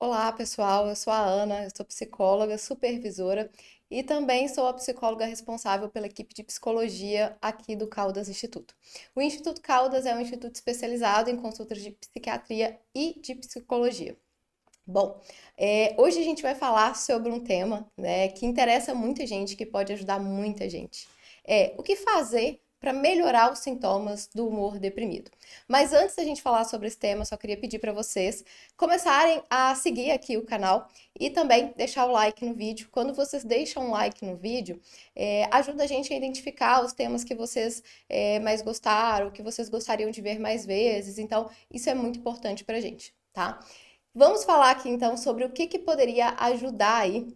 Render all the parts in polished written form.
Olá, pessoal. Eu sou a Ana, eu sou psicóloga, supervisora e também sou a psicóloga responsável pela equipe de psicologia aqui do Caldas Instituto. O Instituto Caldas é um instituto especializado em consultas de psiquiatria e de psicologia. Bom, hoje a gente vai falar sobre um tema, né, que interessa muita gente, que pode ajudar muita gente. O que fazer para melhorar os sintomas do humor deprimido. Mas antes da gente falar sobre esse tema, eu só queria pedir para vocês começarem a seguir aqui o canal e também deixar o like no vídeo. Quando vocês deixam um like no vídeo, ajuda a gente a identificar os temas que vocês mais gostaram, que vocês gostariam de ver mais vezes. Então, isso é muito importante para a gente, tá? Vamos falar aqui então sobre o que poderia ajudar aí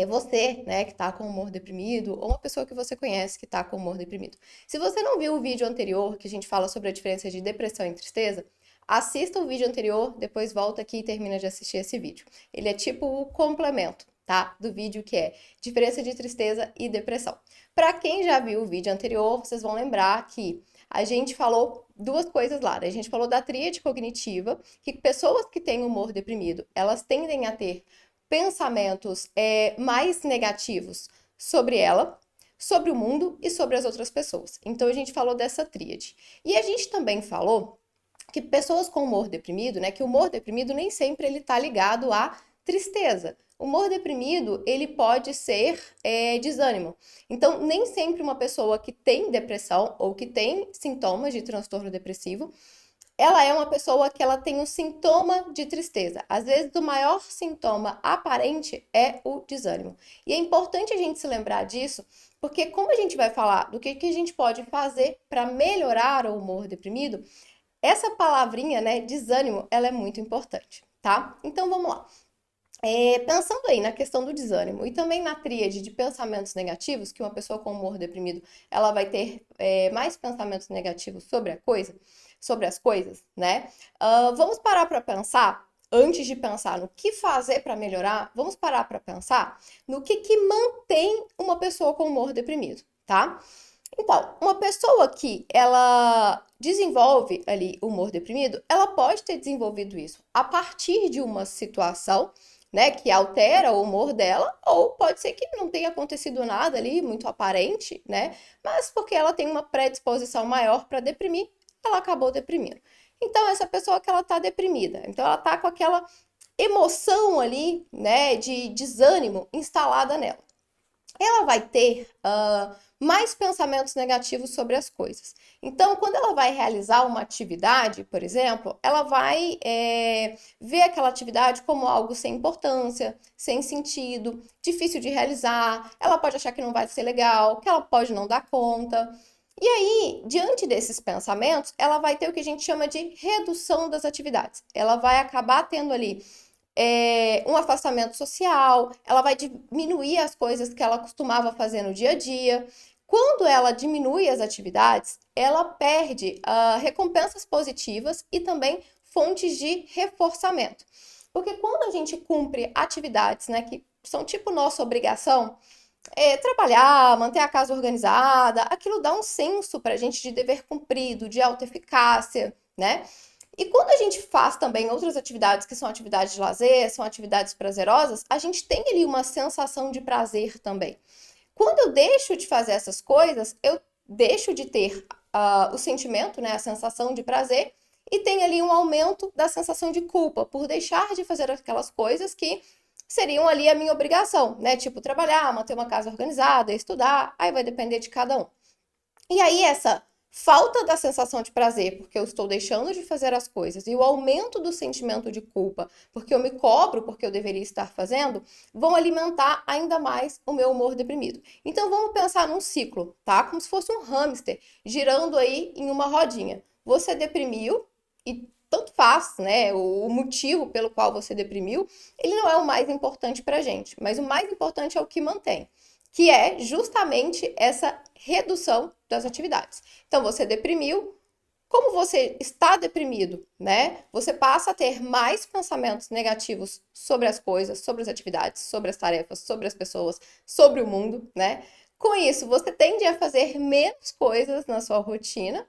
você, né, que está com humor deprimido, ou uma pessoa que você conhece que está com humor deprimido. Se você não viu o vídeo anterior, que a gente fala sobre a diferença de depressão e tristeza, assista o vídeo anterior, depois volta aqui e termina de assistir esse vídeo. Ele é tipo o complemento, tá, do vídeo que é diferença de tristeza e depressão. Para quem já viu o vídeo anterior, vocês vão lembrar que a gente falou duas coisas lá, né? A gente falou da tríade cognitiva, que pessoas que têm humor deprimido, elas tendem a ter pensamentos mais negativos sobre ela, sobre o mundo e sobre as outras pessoas. Então a gente falou dessa tríade. E a gente também falou que pessoas com humor deprimido, né, que o humor deprimido nem sempre ele tá ligado à tristeza. O humor deprimido, ele pode ser desânimo. Então, nem sempre uma pessoa que tem depressão ou que tem sintomas de transtorno depressivo ela é uma pessoa que ela tem um sintoma de tristeza. Às vezes, o maior sintoma aparente é o desânimo. E é importante a gente se lembrar disso, porque como a gente vai falar do que a gente pode fazer para melhorar o humor deprimido, essa palavrinha, né, desânimo, ela é muito importante, tá? Então vamos lá. Pensando aí na questão do desânimo e também na tríade de pensamentos negativos, que uma pessoa com humor deprimido ela vai ter mais pensamentos negativos sobre as coisas, né? Vamos parar para pensar, antes de pensar no que fazer para melhorar, vamos parar para pensar no que mantém uma pessoa com humor deprimido, tá? Então, uma pessoa que ela desenvolve ali humor deprimido, ela pode ter desenvolvido isso a partir de uma situação, né, que altera o humor dela, ou pode ser que não tenha acontecido nada ali muito aparente, né, mas porque ela tem uma predisposição maior para deprimir, ela acabou deprimindo. Então, essa pessoa que ela tá deprimida, então ela tá com aquela emoção ali, né, de desânimo instalada nela ela vai ter mais pensamentos negativos sobre as coisas. Então, quando ela vai realizar uma atividade, por exemplo, ela vai ver aquela atividade como algo sem importância, sem sentido, difícil de realizar. Ela pode achar que não vai ser legal, que ela pode não dar conta. E aí, diante desses pensamentos, ela vai ter o que a gente chama de redução das atividades. Ela vai acabar tendo ali um afastamento social, ela vai diminuir as coisas que ela costumava fazer no dia a dia. Quando ela diminui as atividades, ela perde recompensas positivas e também fontes de reforçamento. Porque quando a gente cumpre atividades, né, que são tipo nossa obrigação, trabalhar, manter a casa organizada, aquilo dá um senso para a gente de dever cumprido, de autoeficácia, né? E quando a gente faz também outras atividades que são atividades de lazer, são atividades prazerosas, a gente tem ali uma sensação de prazer também. Quando eu deixo de fazer essas coisas, eu deixo de ter o sentimento, né, a sensação de prazer, e tem ali um aumento da sensação de culpa por deixar de fazer aquelas coisas que seriam ali a minha obrigação, né? Tipo, trabalhar, manter uma casa organizada, estudar, aí vai depender de cada um. E aí, essa falta da sensação de prazer, porque eu estou deixando de fazer as coisas, e o aumento do sentimento de culpa, porque eu me cobro porque eu deveria estar fazendo, vão alimentar ainda mais o meu humor deprimido. Então, vamos pensar num ciclo, tá? Como se fosse um hamster girando aí em uma rodinha. Você deprimiu e tanto faz, né? O motivo pelo qual você deprimiu, ele não é o mais importante pra gente, mas o mais importante é o que mantém que é justamente essa redução das atividades. Então, você deprimiu, como você está deprimido, né? Você passa a ter mais pensamentos negativos sobre as coisas, sobre as atividades, sobre as tarefas, sobre as pessoas, sobre o mundo, né? Com isso, você tende a fazer menos coisas na sua rotina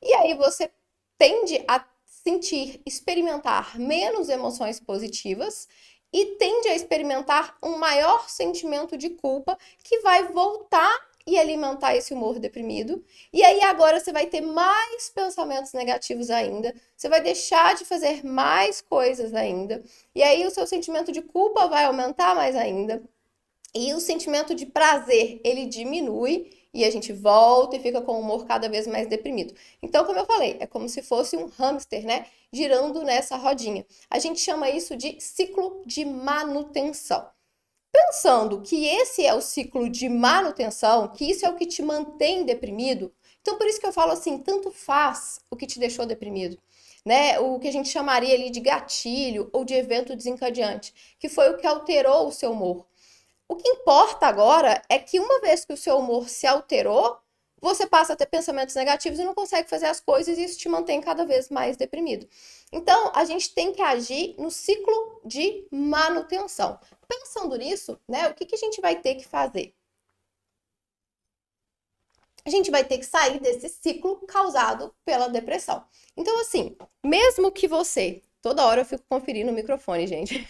e aí você tende a sentir, experimentar menos emoções positivas e tende a experimentar um maior sentimento de culpa que vai voltar e alimentar esse humor deprimido. E aí agora você vai ter mais pensamentos negativos ainda, você vai deixar de fazer mais coisas ainda, e aí o seu sentimento de culpa vai aumentar mais ainda. E o sentimento de prazer, ele diminui e a gente volta e fica com o humor cada vez mais deprimido. Então, como eu falei, é como se fosse um hamster, né? Girando nessa rodinha. A gente chama isso de ciclo de manutenção. Pensando que esse é o ciclo de manutenção, que isso é o que te mantém deprimido, então por isso que eu falo assim, tanto faz o que te deixou deprimido, né? O que a gente chamaria ali de gatilho ou de evento desencadeante, que foi o que alterou o seu humor. O que importa agora é que uma vez que o seu humor se alterou, você passa a ter pensamentos negativos e não consegue fazer as coisas e isso te mantém cada vez mais deprimido. Então, a gente tem que agir no ciclo de manutenção. Pensando nisso, né, o que a gente vai ter que fazer? A gente vai ter que sair desse ciclo causado pela depressão. Então, assim, mesmo que você toda hora eu fico conferindo o microfone, gente,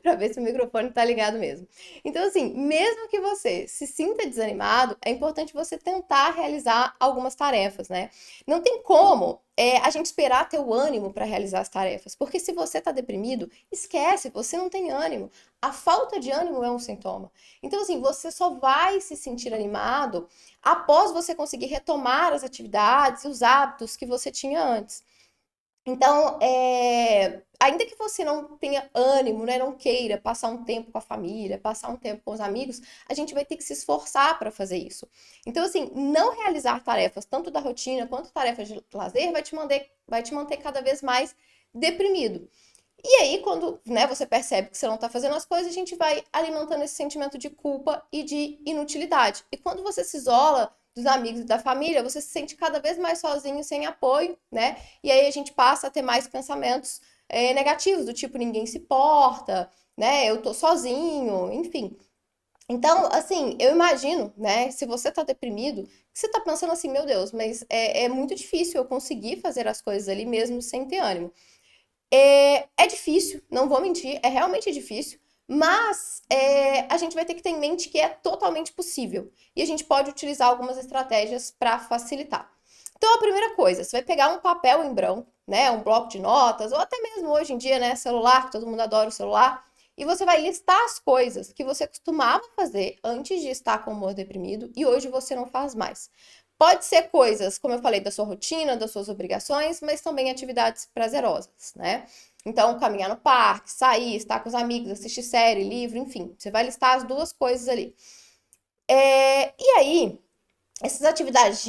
para ver se o microfone tá ligado mesmo. Então, assim, mesmo que você se sinta desanimado, é importante você tentar realizar algumas tarefas, né? Não tem como a gente esperar ter o ânimo para realizar as tarefas, porque se você tá deprimido, esquece, você não tem ânimo. A falta de ânimo é um sintoma. Então, assim, você só vai se sentir animado após você conseguir retomar as atividades e os hábitos que você tinha antes. Então, ainda que você não tenha ânimo, né, não queira passar um tempo com a família, passar um tempo com os amigos, a gente vai ter que se esforçar para fazer isso. Então, assim, não realizar tarefas, tanto da rotina quanto tarefas de lazer, vai te manter cada vez mais deprimido. E aí, quando, né, você percebe que você não está fazendo as coisas, a gente vai alimentando esse sentimento de culpa e de inutilidade. E quando você se isola dos amigos e da família, você se sente cada vez mais sozinho, sem apoio, né? E aí a gente passa a ter mais pensamentos negativos, do tipo, ninguém se porta, né? Eu tô sozinho, enfim. Então, assim, eu imagino, né, se você tá deprimido, que você tá pensando assim, meu Deus, mas é muito difícil eu conseguir fazer as coisas ali mesmo sem ter ânimo. É difícil, não vou mentir, é realmente difícil, mas a gente vai ter que ter em mente que é totalmente possível e a gente pode utilizar algumas estratégias para facilitar. Então, a primeira coisa, você vai pegar um papel em branco, né, um bloco de notas, ou até mesmo hoje em dia, né, celular, que todo mundo adora o celular, e você vai listar as coisas que você costumava fazer antes de estar com o humor deprimido e hoje você não faz mais. Pode ser coisas, como eu falei, da sua rotina, das suas obrigações, mas também atividades prazerosas, né? Então, caminhar no parque, sair, estar com os amigos, assistir série, livro, enfim, você vai listar as duas coisas ali. E aí, essas atividades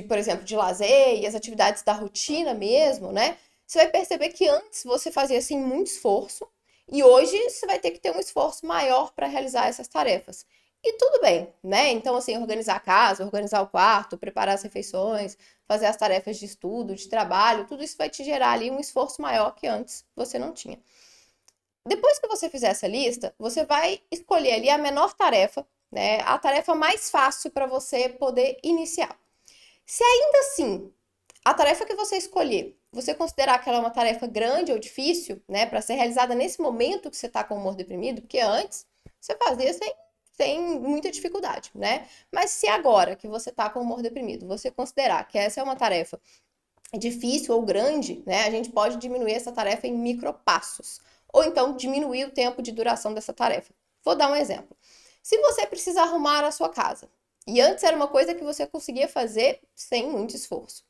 por exemplo, de lazer e as atividades da rotina mesmo, né? Você vai perceber que antes você fazia assim muito esforço e hoje você vai ter que ter um esforço maior para realizar essas tarefas. E tudo bem, né? Então, assim, organizar a casa, organizar o quarto, preparar as refeições, fazer as tarefas de estudo, de trabalho, tudo isso vai te gerar ali um esforço maior que antes você não tinha. Depois que você fizer essa lista, você vai escolher ali a menor tarefa, né? A tarefa mais fácil para você poder iniciar. Se ainda assim a tarefa que você escolher, você considerar que ela é uma tarefa grande ou difícil, né, para ser realizada nesse momento que você está com o humor deprimido, porque antes você fazia sem muita dificuldade, né? Mas se agora que você está com o humor deprimido, você considerar que essa é uma tarefa difícil ou grande, né, a gente pode diminuir essa tarefa em micropassos, ou então diminuir o tempo de duração dessa tarefa. Vou dar um exemplo. Se você precisa arrumar a sua casa, e antes era uma coisa que você conseguia fazer sem muito esforço.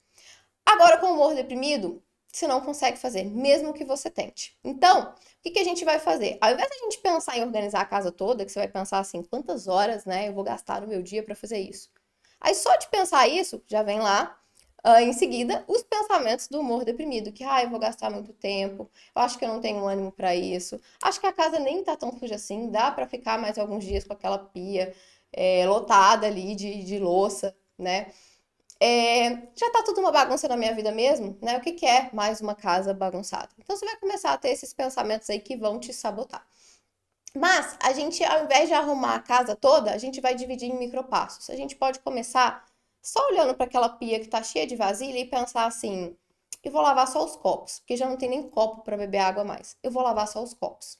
Agora, com o humor deprimido, você não consegue fazer, mesmo que você tente. Então, o que a gente vai fazer? Ao invés de a gente pensar em organizar a casa toda, que você vai pensar assim, quantas horas, né, eu vou gastar no meu dia para fazer isso? Aí só de pensar isso, já vem lá, em seguida, os pensamentos do humor deprimido, que, eu vou gastar muito tempo, eu acho que eu não tenho ânimo para isso, acho que a casa nem tá tão suja assim, dá para ficar mais alguns dias com aquela pia lotada ali de louça, né? Já tá tudo uma bagunça na minha vida mesmo, né? O que é mais uma casa bagunçada? Então você vai começar a ter esses pensamentos aí que vão te sabotar. Mas a gente, ao invés de arrumar a casa toda, a gente vai dividir em micropassos. A gente pode começar só olhando para aquela pia que tá cheia de vasilha e pensar assim: e vou lavar só os copos, porque já não tem nem copo para beber água mais. Eu vou lavar só os copos.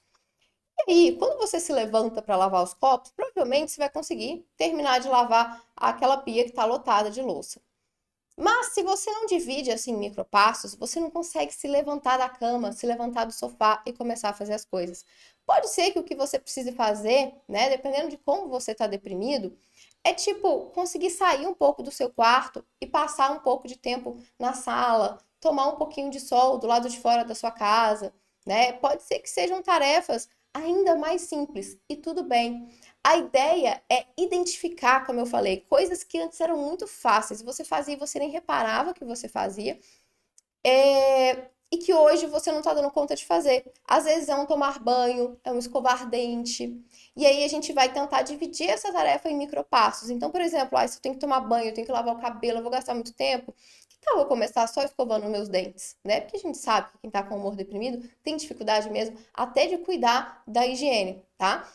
E aí, quando você se levanta para lavar os copos, provavelmente você vai conseguir terminar de lavar aquela pia que está lotada de louça. Mas se você não divide assim em micropassos, você não consegue se levantar da cama, se levantar do sofá e começar a fazer as coisas. Pode ser que o que você precise fazer, né, dependendo de como você está deprimido, é tipo conseguir sair um pouco do seu quarto e passar um pouco de tempo na sala, tomar um pouquinho de sol do lado de fora da sua casa, né? Pode ser que sejam tarefas ainda mais simples e tudo bem. A ideia é identificar, como eu falei, coisas que antes eram muito fáceis, você fazia e você nem reparava que você fazia, e que hoje você não está dando conta de fazer. Às vezes é um tomar banho, é um escovar dente, e aí a gente vai tentar dividir essa tarefa em micropassos. Então, por exemplo, se eu tenho que tomar banho, eu tenho que lavar o cabelo, eu vou gastar muito tempo, que tal eu começar só escovando meus dentes, né? Porque a gente sabe que quem está com humor deprimido tem dificuldade mesmo até de cuidar da higiene, tá?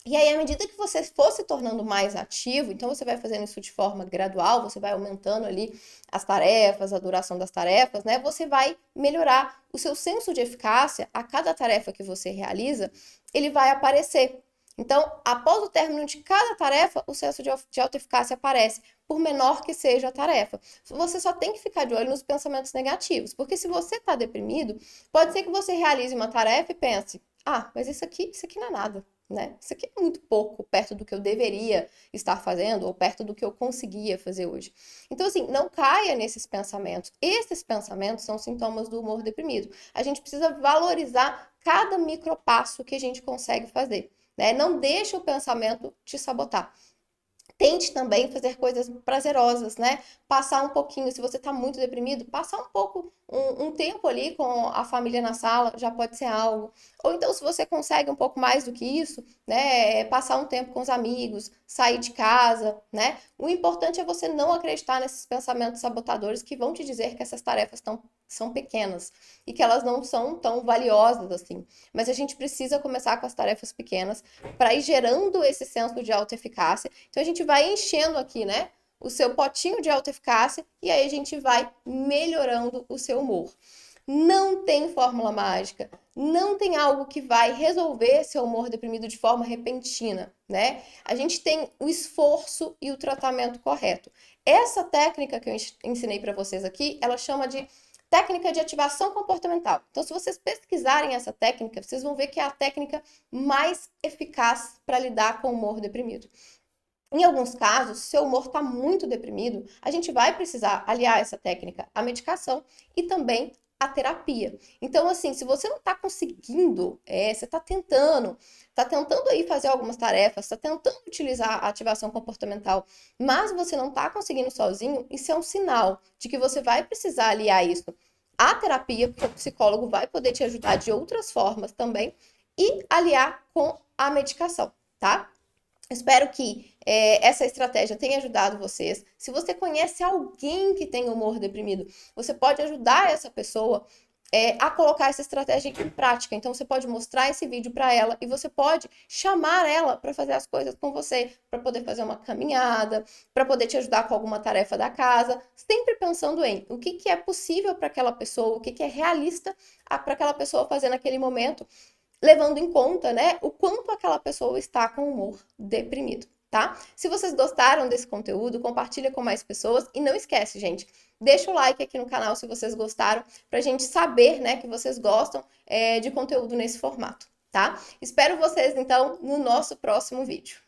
E aí, à medida que você for se tornando mais ativo, então você vai fazendo isso de forma gradual, você vai aumentando ali as tarefas, a duração das tarefas, né? Você vai melhorar o seu senso de eficácia a cada tarefa que você realiza, ele vai aparecer. Então, após o término de cada tarefa, o senso de autoeficácia aparece, por menor que seja a tarefa. Você só tem que ficar de olho nos pensamentos negativos, porque se você está deprimido, pode ser que você realize uma tarefa e pense: ah, mas isso aqui não é nada, né? Isso aqui é muito pouco perto do que eu deveria estar fazendo ou perto do que eu conseguia fazer hoje. Então, assim, não caia nesses pensamentos. Esses pensamentos são sintomas do humor deprimido. A gente precisa valorizar cada micropasso que a gente consegue fazer, né? Não deixa o pensamento te sabotar. Tente também fazer coisas prazerosas, né? Passar um pouquinho, se você está muito deprimido, passar um pouco, um tempo ali com a família na sala, já pode ser algo. Ou então, se você consegue um pouco mais do que isso, né? Passar um tempo com os amigos, sair de casa, né? O importante é você não acreditar nesses pensamentos sabotadores que vão te dizer que essas tarefas são pequenas e que elas não são tão valiosas assim. Mas a gente precisa começar com as tarefas pequenas para ir gerando esse senso de autoeficácia. Então a gente vai enchendo aqui, né, o seu potinho de autoeficácia e aí a gente vai melhorando o seu humor. Não tem fórmula mágica, não tem algo que vai resolver seu humor deprimido de forma repentina, né? A gente tem o esforço e o tratamento correto. Essa técnica que eu ensinei para vocês aqui, ela chama de técnica de ativação comportamental. Então, se vocês pesquisarem essa técnica, vocês vão ver que é a técnica mais eficaz para lidar com o humor deprimido. Em alguns casos, se o humor está muito deprimido, a gente vai precisar aliar essa técnica à medicação e também à terapia. Então, assim, se você não está conseguindo, você está tentando aí fazer algumas tarefas, está tentando utilizar a ativação comportamental, mas você não está conseguindo sozinho, isso é um sinal de que você vai precisar aliar isso à terapia, porque o psicólogo vai poder te ajudar de outras formas também, e aliar com a medicação, tá? Espero que essa estratégia tenha ajudado vocês. Se você conhece alguém que tem humor deprimido, você pode ajudar essa pessoa a colocar essa estratégia em prática. Então, você pode mostrar esse vídeo para ela e você pode chamar ela para fazer as coisas com você, para poder fazer uma caminhada, para poder te ajudar com alguma tarefa da casa, sempre pensando em o que é possível para aquela pessoa, o que é realista para aquela pessoa fazer naquele momento, levando em conta, né, o quanto aquela pessoa está com humor deprimido, tá? Se vocês gostaram desse conteúdo, compartilha com mais pessoas e não esquece, gente, deixa o like aqui no canal se vocês gostaram, pra gente saber, né, que vocês gostam de conteúdo nesse formato, tá? Espero vocês, então, no nosso próximo vídeo.